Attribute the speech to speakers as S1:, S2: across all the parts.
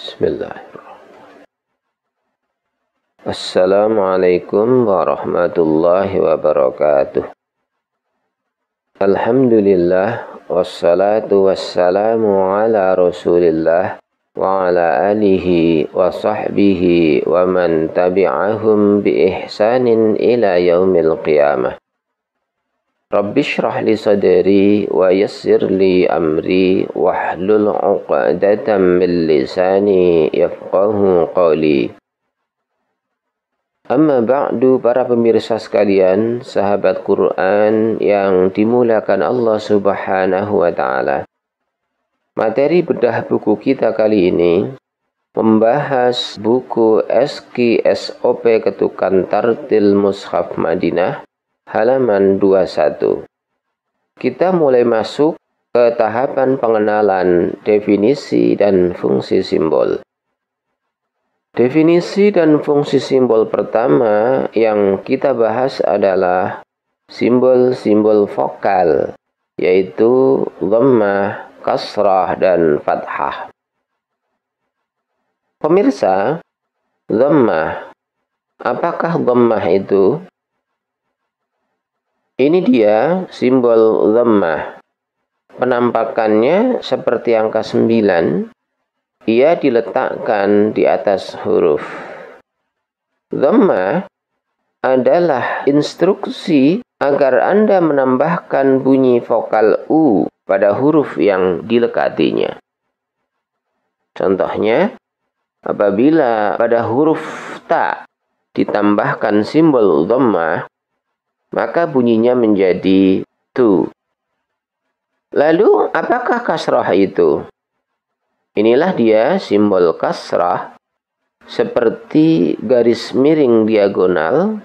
S1: Bismillahirrahmanirrahim. Assalamualaikum warahmatullahi wabarakatuh. Alhamdulillah, wassalatu wassalamu ala rasulillah wa ala alihi wa sahbihi wa man tabi'ahum bi ihsanin ila yaumil qiyamah. Rabbi shrah li sadri wa yassir li amri wahlul 'uqdatam min lisani yafqahu qawli. Amma ba'du, para pemirsa sekalian, sahabat Quran yang dimuliakan Allah Subhanahu wa ta'ala. Materi bedah buku kita kali ini membahas buku SOP Ketukan Tartil Mushaf Madinah halaman 21. Kita mulai masuk ke tahapan pengenalan definisi dan fungsi simbol. Definisi dan fungsi simbol pertama yang kita bahas adalah simbol-simbol vokal, yaitu dhammah, kasrah, dan fathah. Pemirsa, dhammah. Apakah dhammah itu? Ini dia simbol dhammah. Penampakannya seperti angka 9. Ia diletakkan di atas huruf. Dhammah adalah instruksi agar Anda menambahkan bunyi vokal U pada huruf yang dilekatinya. Contohnya, apabila pada huruf ta ditambahkan simbol dhammah, maka bunyinya menjadi tu. Lalu, apakah kasrah itu? Inilah dia simbol kasrah, seperti garis miring diagonal,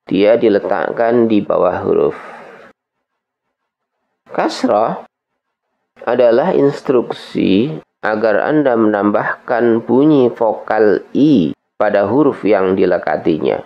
S1: dia diletakkan di bawah huruf. Kasrah adalah instruksi agar Anda menambahkan bunyi vokal I pada huruf yang dilekatinya.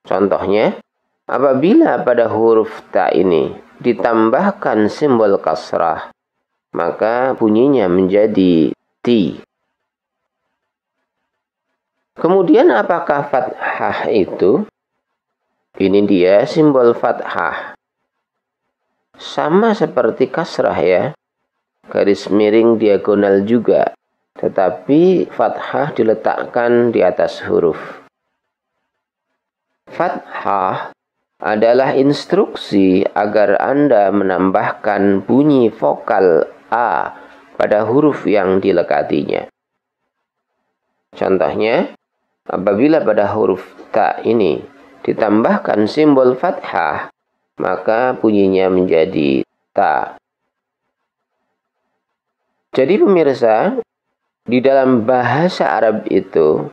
S1: Contohnya, apabila pada huruf ta ini ditambahkan simbol kasrah, maka bunyinya menjadi ti. Kemudian apakah fathah itu? Ini dia simbol fathah. Sama seperti kasrah ya. Garis miring diagonal juga. Tetapi fathah diletakkan di atas huruf. Fathah adalah instruksi agar Anda menambahkan bunyi vokal A pada huruf yang dilekatinya. Contohnya, apabila pada huruf ta ini ditambahkan simbol fathah, maka bunyinya menjadi ta. Jadi pemirsa, di dalam bahasa Arab itu,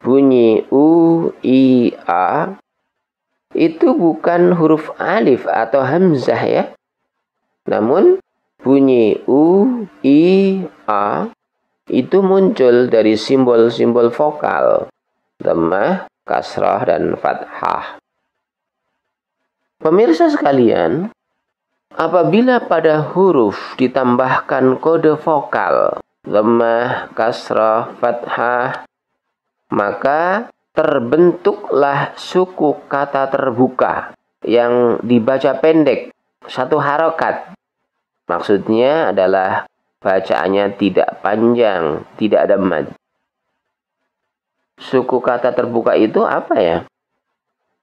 S1: bunyi U, I, A itu bukan huruf alif atau hamzah ya. Namun bunyi U, I, A itu muncul dari simbol-simbol vokal, dhammah, kasrah, dan fathah. Pemirsa sekalian, apabila pada huruf ditambahkan kode vokal, dhammah, kasrah, fathah, maka terbentuklah suku kata terbuka yang dibaca pendek, satu harokat. Maksudnya adalah bacaannya tidak panjang, tidak ada mad. Suku kata terbuka itu apa ya?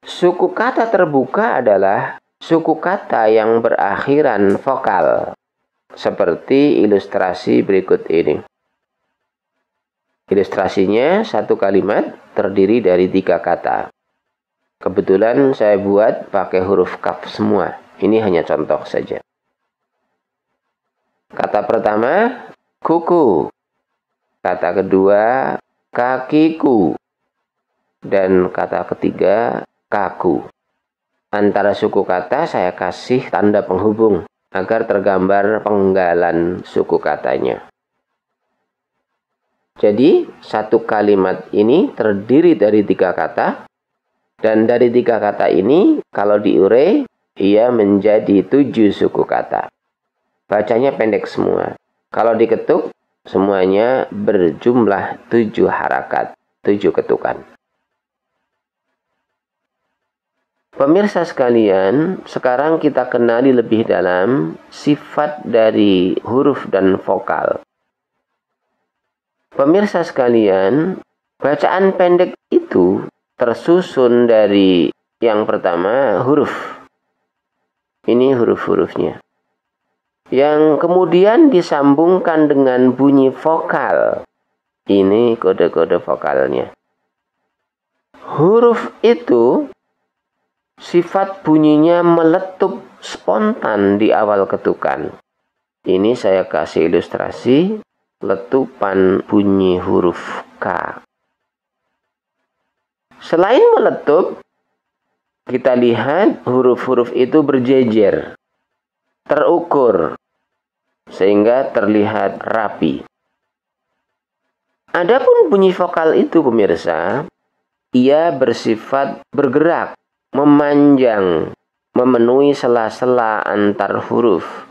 S1: Suku kata terbuka adalah suku kata yang berakhiran vokal. Seperti ilustrasi berikut ini. Ilustrasinya satu kalimat terdiri dari 3 kata. Kebetulan saya buat pakai huruf kaf semua. Ini hanya contoh saja. Kata pertama, kuku. Kata kedua, kakiku. Dan kata ketiga, kaku. Antara suku kata saya kasih tanda penghubung agar tergambar penggalan suku katanya. Jadi, satu kalimat ini terdiri dari 3 kata. Dan dari 3 kata ini, kalau diurai, ia menjadi 7 suku kata. Bacanya pendek semua. Kalau diketuk, Semuanya berjumlah 7 harakat, 7 ketukan. Pemirsa sekalian, sekarang kita kenali lebih dalam sifat dari huruf dan vokal. Pemirsa sekalian, bacaan pendek itu tersusun dari yang pertama huruf. Ini huruf-hurufnya. Yang kemudian disambungkan dengan bunyi vokal. Ini kode-kode vokalnya. Huruf itu sifat bunyinya meletup spontan di awal ketukan. Ini saya kasih ilustrasi letupan bunyi huruf K. Selain meletup, kita lihat huruf-huruf itu berjejer, terukur, sehingga terlihat rapi. Adapun bunyi vokal itu, pemirsa, ia bersifat bergerak, memanjang, memenuhi sela-sela antar huruf.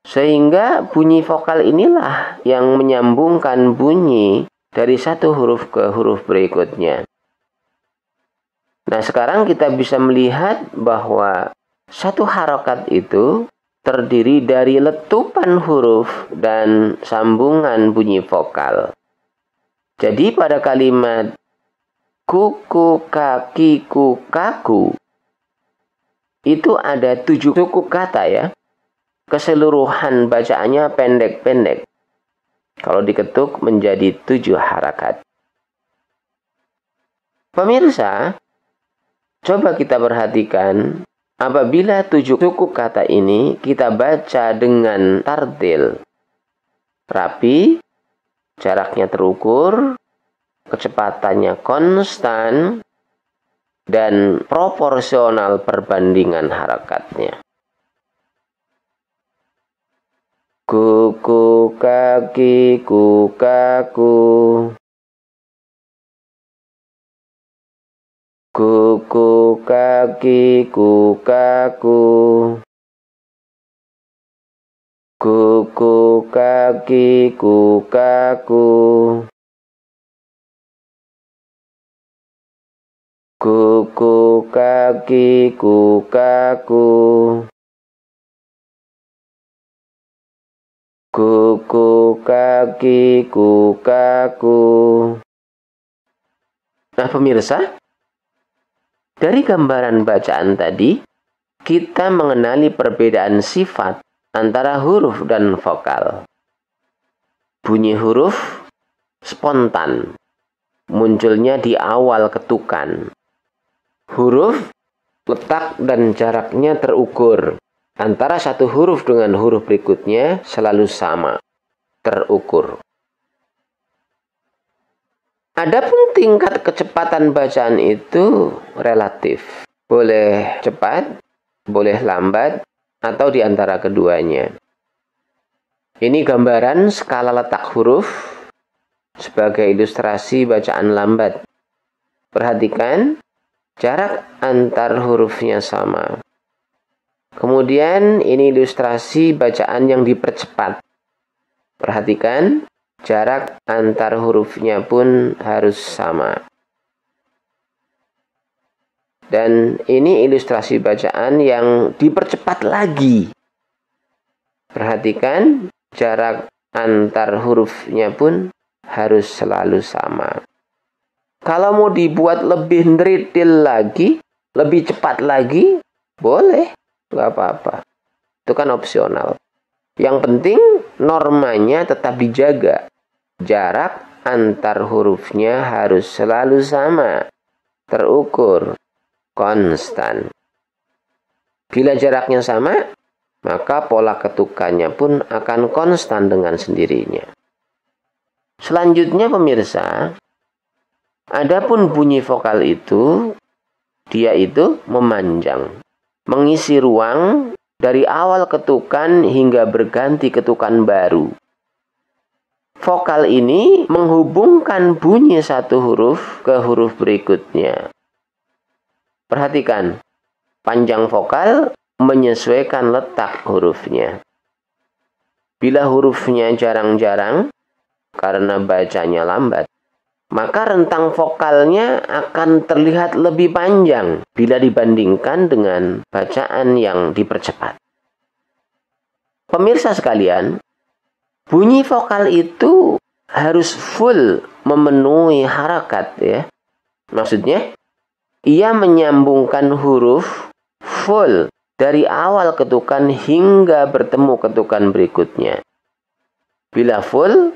S1: Sehingga bunyi vokal inilah yang menyambungkan bunyi dari satu huruf ke huruf berikutnya. Nah, sekarang kita bisa melihat bahwa satu harokat itu terdiri dari letupan huruf dan sambungan bunyi vokal. Jadi pada kalimat kuku, kaki, kaku, itu ada 7 suku kata ya. Keseluruhan bacaannya pendek-pendek. Kalau diketuk menjadi 7 harakat. Pemirsa, coba kita perhatikan, apabila 7 suku kata ini kita baca dengan tartil, rapi, jaraknya terukur, kecepatannya konstan, dan proporsional perbandingan harakatnya. Kuku, kaki, kaku. Kuku, kaki, kaku. Kuku, kaki, kaku. Kuku, kaki, kaku. Kuku, kaki, kaku. Nah, pemirsa, dari gambaran bacaan tadi, kita mengenali perbedaan sifat antara huruf dan vokal. Bunyi huruf spontan, munculnya di awal ketukan. Huruf letak dan jaraknya terukur. Antara satu huruf dengan huruf berikutnya selalu sama, terukur. Adapun tingkat kecepatan bacaan itu relatif. Boleh cepat, boleh lambat, atau di antara keduanya. Ini gambaran skala letak huruf sebagai ilustrasi bacaan lambat. Perhatikan, jarak antar hurufnya sama. Kemudian ini ilustrasi bacaan yang dipercepat. Perhatikan, jarak antar hurufnya pun harus sama. Dan ini ilustrasi bacaan yang dipercepat lagi. Perhatikan, jarak antar hurufnya pun harus selalu sama. Kalau mau dibuat lebih ndritil lagi, lebih cepat lagi, boleh. Nggak apa-apa. Itu kan opsional. Yang penting normanya tetap dijaga. Jarak antar hurufnya harus selalu sama. Terukur. Konstan. Bila jaraknya sama, maka pola ketukannya pun akan konstan dengan sendirinya. Selanjutnya pemirsa, adapun bunyi vokal itu, dia itu memanjang. Mengisi ruang dari awal ketukan hingga berganti ketukan baru. Vokal ini menghubungkan bunyi satu huruf ke huruf berikutnya. Perhatikan, panjang vokal menyesuaikan letak hurufnya. Bila hurufnya jarang-jarang, karena bacanya lambat, maka rentang vokalnya akan terlihat lebih panjang bila dibandingkan dengan bacaan yang dipercepat. Pemirsa sekalian, bunyi vokal itu harus full memenuhi harakat ya. Maksudnya, ia menyambungkan huruf full dari awal ketukan hingga bertemu ketukan berikutnya. Bila full,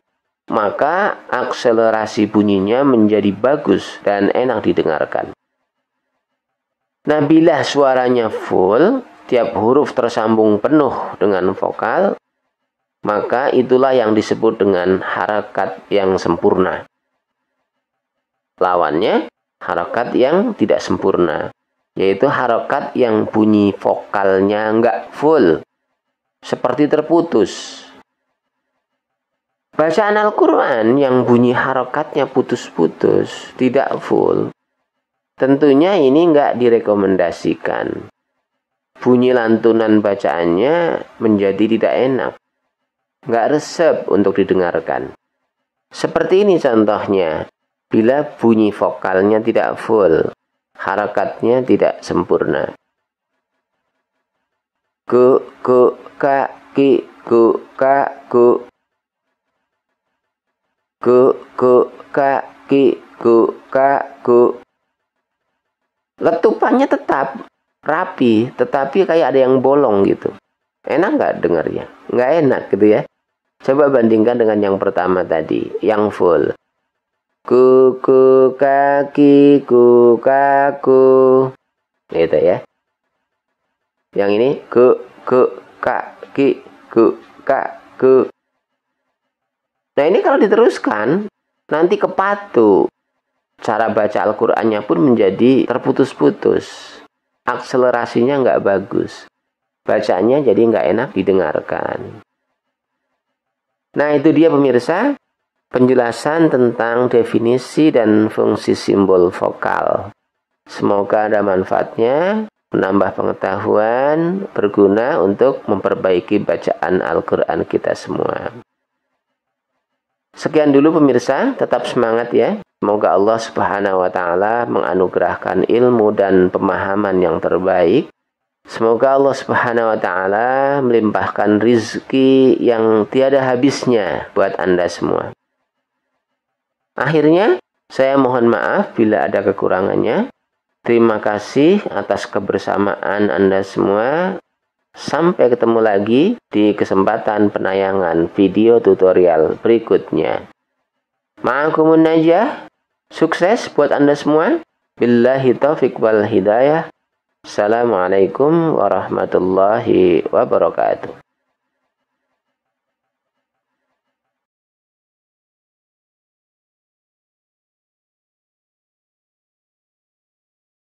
S1: maka akselerasi bunyinya menjadi bagus dan enak didengarkan. Nah, bila suaranya full, tiap huruf tersambung penuh dengan vokal, maka itulah yang disebut dengan harakat yang sempurna. Lawannya, harakat yang tidak sempurna, yaitu harakat yang bunyi vokalnya nggak full, seperti terputus. Bacaan Al-Quran yang bunyi harakatnya putus-putus, tidak full, tentunya ini nggak direkomendasikan. Bunyi lantunan bacaannya menjadi tidak enak, nggak resep untuk didengarkan. Seperti ini contohnya, bila bunyi vokalnya tidak full, harakatnya tidak sempurna. Ku, ka, ki, ku, ka, ku. Ku, ka, ki, ku, ka, ku. Letupannya tetap rapi, tetapi kayak ada yang bolong gitu. Enak nggak dengarnya? Nggak enak gitu ya. Coba bandingkan dengan yang pertama tadi, yang full. Ku, kaki, ku, kaku. Gitu ya. Yang ini, ku, kaki, ku, kaku. Nah, ini kalau diteruskan, nanti kepatu. Cara baca Al-Qur'annya pun menjadi terputus-putus. Akselerasinya nggak bagus. Bacanya jadi nggak enak didengarkan. Nah, itu dia pemirsa, penjelasan tentang definisi dan fungsi simbol vokal. Semoga ada manfaatnya, menambah pengetahuan, berguna untuk memperbaiki bacaan Al-Quran kita semua. Sekian dulu pemirsa, tetap semangat ya. Semoga Allah Subhanahu wa Ta'ala menganugerahkan ilmu dan pemahaman yang terbaik. Semoga Allah Subhanahu wa Ta'ala melimpahkan rizki yang tiada habisnya buat Anda semua. Akhirnya, saya mohon maaf bila ada kekurangannya. Terima kasih atas kebersamaan Anda semua. Sampai ketemu lagi di kesempatan penayangan video tutorial berikutnya. Ma'akumun najah. Sukses buat Anda semua. Billahi taufiq wal hidayah. Assalamualaikum warahmatullahi wabarakatuh.